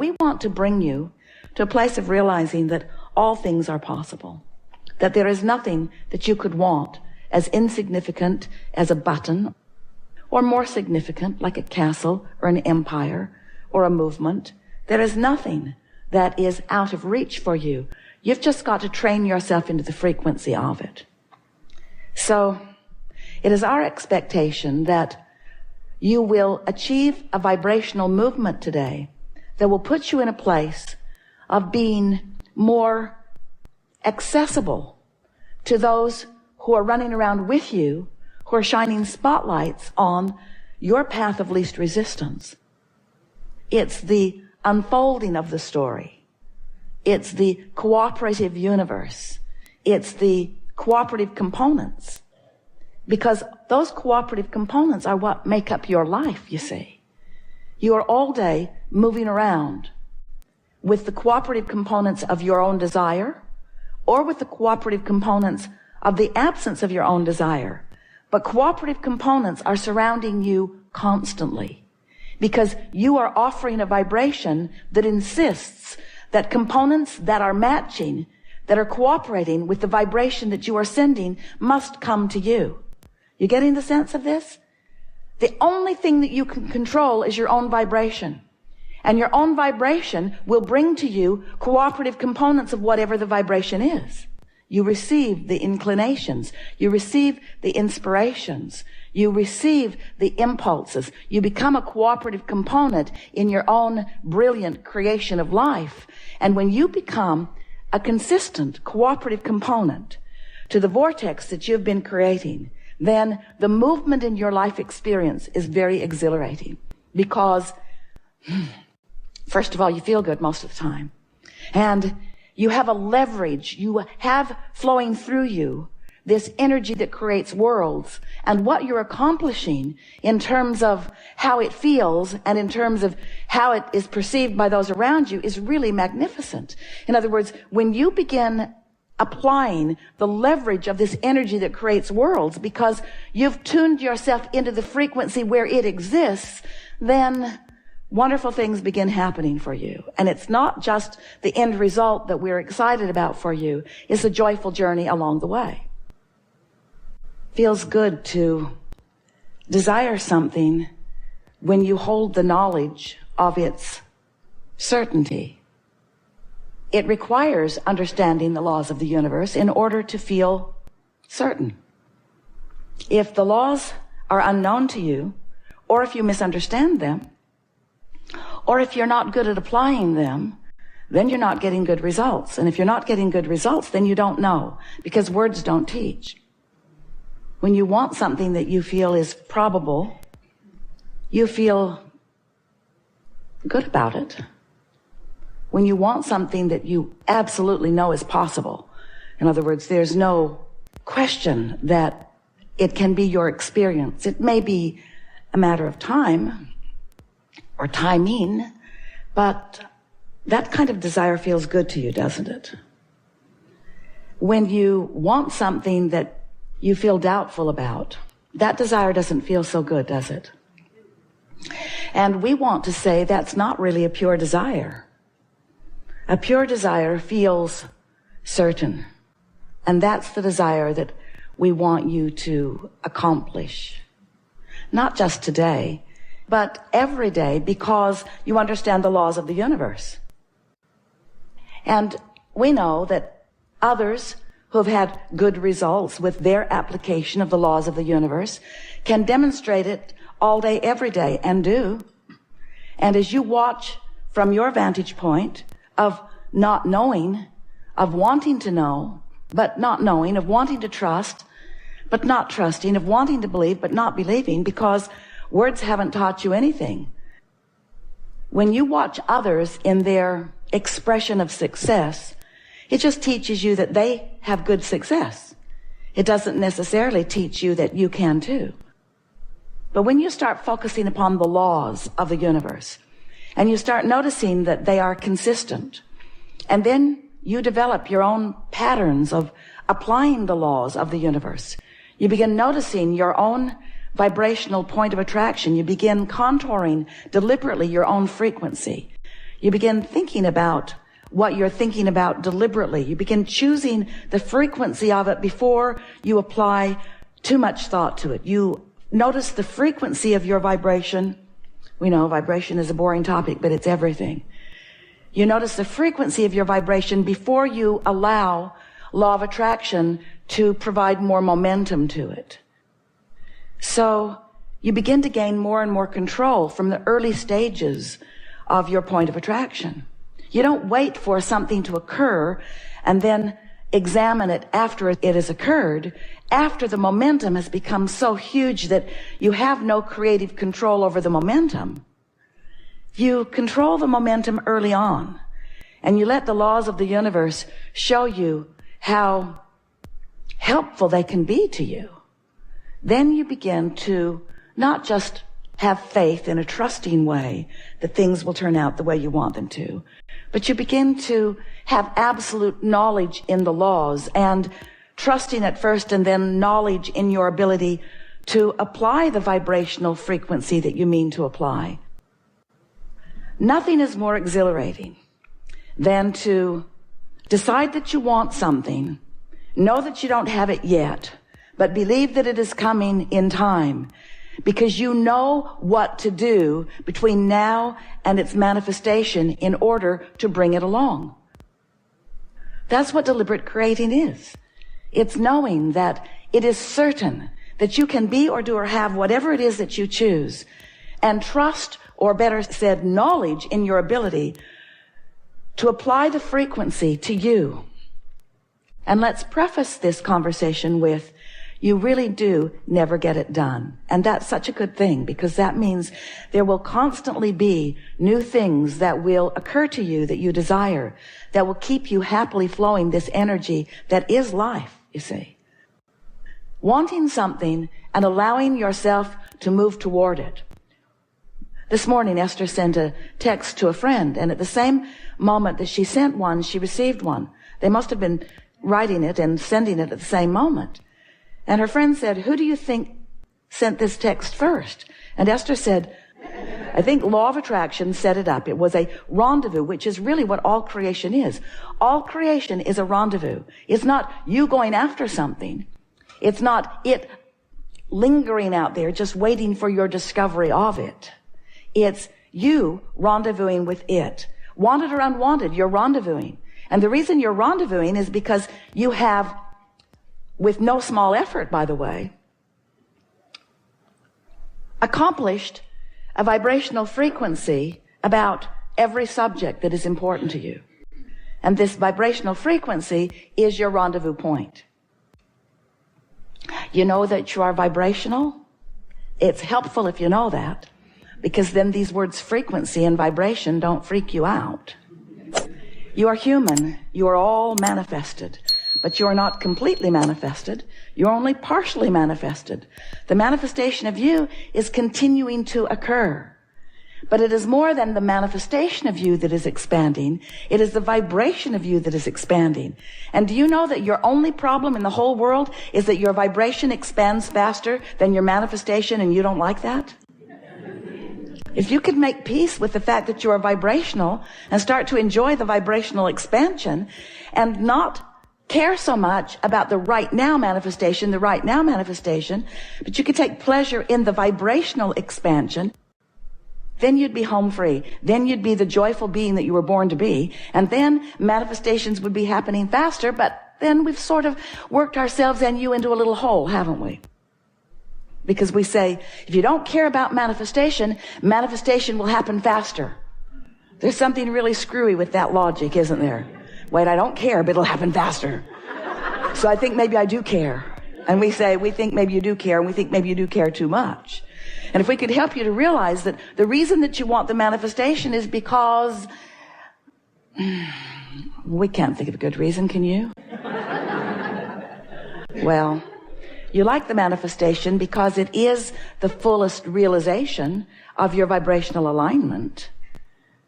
we want to bring you to a place of realizing that all things are possible, that there is nothing that you could want as insignificant as a button, or more significant like a castle or an empire or a movement. There is nothing that is out of reach for you. You've just got to train yourself into the frequency of it. So it is our expectation that you will achieve a vibrational movement today that will put you in a place of being more accessible to those who are running around with you, who are shining spotlights on your path of least resistance. It's the unfolding of the story. It's the cooperative universe. It's the cooperative components. Because those cooperative components are what make up your life, you see. You are all day moving around with the cooperative components of your own desire, or with the cooperative components of the absence of your own desire. But cooperative components are surrounding you constantly, because you are offering a vibration that insists that components that are matching, that are cooperating with the vibration that you are sending, must come to you. You getting the sense of this? The only thing that you can control is your own vibration. And your own vibration will bring to you cooperative components of whatever the vibration is. You receive the inclinations. You receive the inspirations. You receive the impulses. You become a cooperative component in your own brilliant creation of life. And when you become a consistent cooperative component to the vortex that you've been creating, then the movement in your life experience is very exhilarating, because first of all, you feel good most of the time. And you have a leverage. You have flowing through you this energy that creates worlds. And what you're accomplishing in terms of how it feels and in terms of how it is perceived by those around you is really magnificent. In other words, when you begin applying the leverage of this energy that creates worlds, because you've tuned yourself into the frequency where it exists, then wonderful things begin happening for you. And it's not just the end result that we're excited about for you. It's a joyful journey along the way. Feels good to desire something when you hold the knowledge of its certainty. It requires understanding the laws of the universe in order to feel certain. If the laws are unknown to you, or if you misunderstand them, or if you're not good at applying them, then you're not getting good results. And if you're not getting good results, then you don't know, because words don't teach. When you want something that you feel is probable, you feel good about it. When you want something that you absolutely know is possible, in other words, there's no question that it can be your experience. It may be a matter of time or timing, but that kind of desire feels good to you, doesn't it? When you want something that you feel doubtful about, that desire doesn't feel so good, does it? And we want to say that's not really a pure desire. A pure desire feels certain. And that's the desire that we want you to accomplish. Not just today, but every day, because you understand the laws of the universe. And we know that others who have had good results with their application of the laws of the universe can demonstrate it all day, every day, and do. And as you watch from your vantage point of not knowing, of wanting to know, but not knowing, of wanting to trust, but not trusting, of wanting to believe, but not believing, because words haven't taught you anything. When you watch others in their expression of success, it just teaches you that they have good success. It doesn't necessarily teach you that you can too. But when you start focusing upon the laws of the universe, and you start noticing that they are consistent, and then you develop your own patterns of applying the laws of the universe, you begin noticing your own vibrational point of attraction. You begin contouring deliberately your own frequency. You begin thinking about what you're thinking about deliberately. You begin choosing the frequency of it before you apply too much thought to it. You notice the frequency of your vibration. We know vibration is a boring topic, but it's everything. You notice the frequency of your vibration before you allow law of attraction to provide more momentum to it. So you begin to gain more and more control from the early stages of your point of attraction. You don't wait for something to occur and then examine it after it has occurred, after the momentum has become so huge that you have no creative control over the momentum. You control the momentum early on, and you let the laws of the universe show you how helpful they can be to you. Then you begin to not just have faith in a trusting way that things will turn out the way you want them to, but you begin to have absolute knowledge in the laws, and trusting at first and then knowledge in your ability to apply the vibrational frequency that you mean to apply. Nothing is more exhilarating than to decide that you want something, know that you don't have it yet, but believe that it is coming in time, because you know what to do between now and its manifestation in order to bring it along. That's what deliberate creating is. It's knowing that it is certain that you can be or do or have whatever it is that you choose, and trust, or better said, knowledge in your ability to apply the frequency to you. And let's preface this conversation with, you really do never get it done. And that's such a good thing, because that means there will constantly be new things that will occur to you that you desire, that will keep you happily flowing this energy that is life, you see. Wanting something and allowing yourself to move toward it. This morning, Esther sent a text to a friend, and at the same moment that she sent one, she received one. They must have been writing it and sending it at the same moment. And her friend said, "Who do you think sent this text first?" And Esther said, "I think law of attraction set it up. It was a rendezvous," which is really what all creation is. All creation is a rendezvous. It's not you going after something. It's not it lingering out there just waiting for your discovery of it. It's you rendezvousing with it. Wanted or unwanted, you're rendezvousing. And the reason you're rendezvousing is because you have, with no small effort, by the way, accomplished a vibrational frequency about every subject that is important to you. And this vibrational frequency is your rendezvous point. You know that you are vibrational? It's helpful if you know that, because then these words frequency and vibration don't freak you out. You are human. You are all manifested. But you're not completely manifested. You're only partially manifested. The manifestation of you is continuing to occur. But it is more than the manifestation of you that is expanding. It is the vibration of you that is expanding. And do you know that your only problem in the whole world is that your vibration expands faster than your manifestation, and you don't like that? If you could make peace with the fact that you are vibrational and start to enjoy the vibrational expansion and not care so much about the right now manifestation, but you could take pleasure in the vibrational expansion, then you'd be home free. Then you'd be the joyful being that you were born to be. And then manifestations would be happening faster, but then we've sort of worked ourselves and you into a little hole, haven't we? Because we say, if you don't care about manifestation, manifestation will happen faster. There's something really screwy with that logic, isn't there? Wait, I don't care, but it'll happen faster. So I think maybe I do care. And we say, we think maybe you do care, and we think maybe you do care too much. And if we could help you to realize that the reason that you want the manifestation is because we can't think of a good reason, can you? Well, you like the manifestation because it is the fullest realization of your vibrational alignment.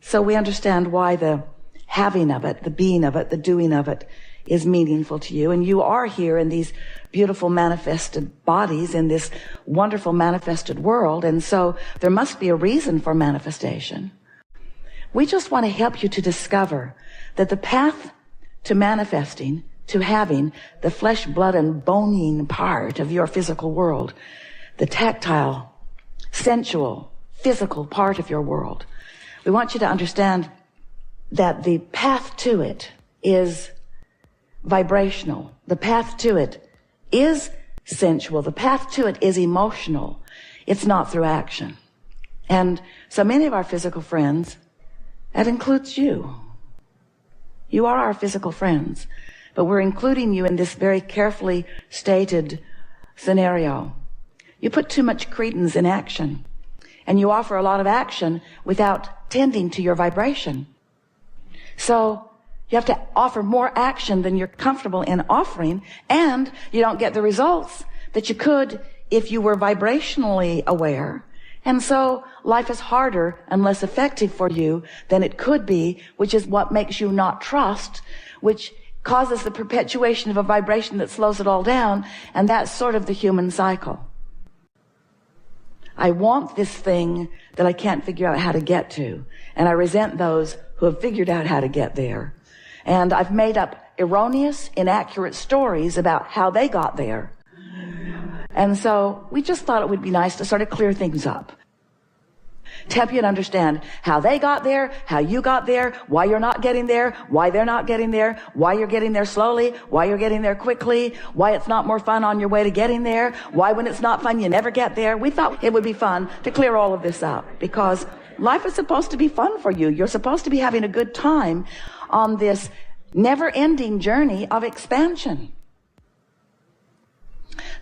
So we understand why the having of it, the being of it, the doing of it is meaningful to you. And you are here in these beautiful manifested bodies in this wonderful manifested world. And so there must be a reason for manifestation. We just want to help you to discover that the path to manifesting, to having the flesh, blood, and boning part of your physical world, the tactile, sensual, physical part of your world, we want you to understand that the path to it is vibrational. The path to it is sensual. The path to it is emotional. It's not through action. And so many of our physical friends, that includes you. You are our physical friends, but we're including you in this very carefully stated scenario. You put too much credence in action, and you offer a lot of action without tending to your vibration. So you have to offer more action than you're comfortable in offering, and you don't get the results that you could if you were vibrationally aware. And so life is harder and less effective for you than it could be, which is what makes you not trust, which causes the perpetuation of a vibration that slows it all down, and that's sort of the human cycle. I want this thing that I can't figure out how to get to, and I resent those who have figured out how to get there. And I've made up erroneous, inaccurate stories about how they got there. And so we just thought it would be nice to sort of clear things up, to help you to understand how they got there, how you got there, why you're not getting there, why they're not getting there, why you're getting there slowly, why you're getting there quickly, why it's not more fun on your way to getting there, why when it's not fun you never get there. We thought it would be fun to clear all of this up, because life is supposed to be fun for you. You're supposed to be having a good time on this never-ending journey of expansion.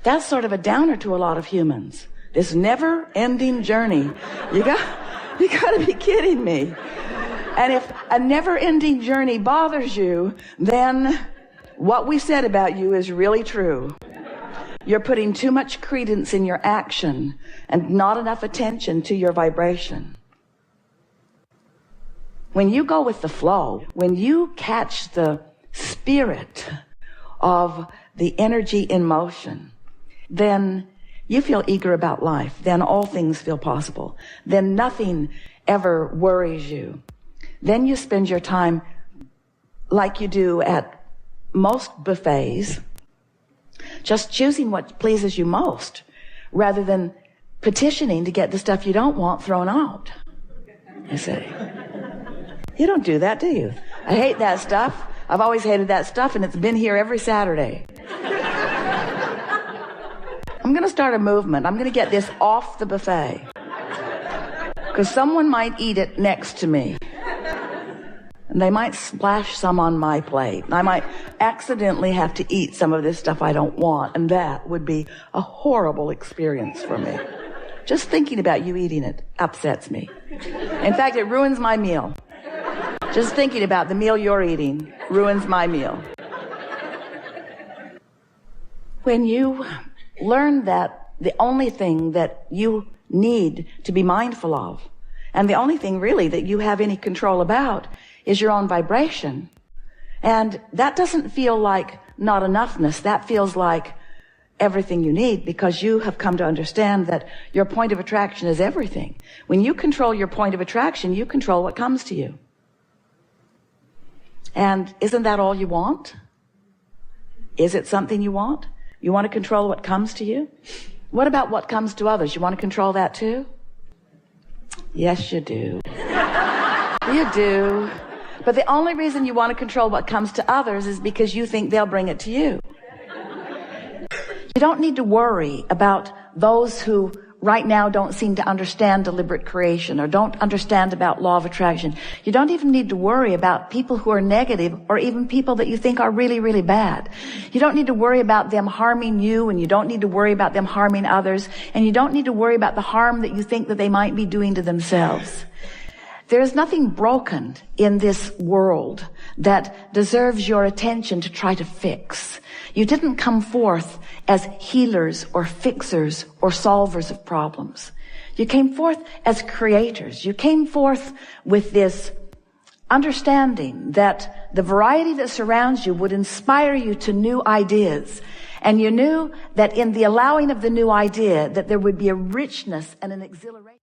That's sort of a downer to a lot of humans. This never-ending journey. You got to be kidding me. And if a never-ending journey bothers you, then what we said about you is really true. You're putting too much credence in your action and not enough attention to your vibration. When you go with the flow, when you catch the spirit of the energy in motion, then you feel eager about life. Then all things feel possible. Then nothing ever worries you. Then you spend your time like you do at most buffets, just choosing what pleases you most, rather than petitioning to get the stuff you don't want thrown out. You see? You don't do that, do you? I hate that stuff. I've always hated that stuff, and it's been here every Saturday. I'm going to start a movement. I'm going to get this off the buffet, because someone might eat it next to me, and they might splash some on my plate. I might accidentally have to eat some of this stuff I don't want, and that would be a horrible experience for me. Just thinking about you eating it upsets me. In fact, it ruins my meal. Just thinking about the meal you're eating ruins my meal. When you learn that the only thing that you need to be mindful of, and the only thing really that you have any control about, is your own vibration, and that doesn't feel like not enoughness. That feels like everything you need, because you have come to understand that your point of attraction is everything. When you control your point of attraction, you control what comes to you. And isn't that all you want? Is it something you want? You want to control what comes to you? What about what comes to others? You want to control that too? Yes, you do. You do. But the only reason you want to control what comes to others is because you think they'll bring it to you. You don't need to worry about those who right now don't seem to understand deliberate creation or don't understand about law of attraction. You don't even need to worry about people who are negative, or even people that you think are really, really bad. You don't need to worry about them harming you, and you don't need to worry about them harming others, and you don't need to worry about the harm that you think that they might be doing to themselves. There is nothing broken in this world that deserves your attention to try to fix. You didn't come forth as healers or fixers or solvers of problems. You came forth as creators. You came forth with this understanding that the variety that surrounds you would inspire you to new ideas. And you knew that in the allowing of the new idea, that there would be a richness and an exhilaration.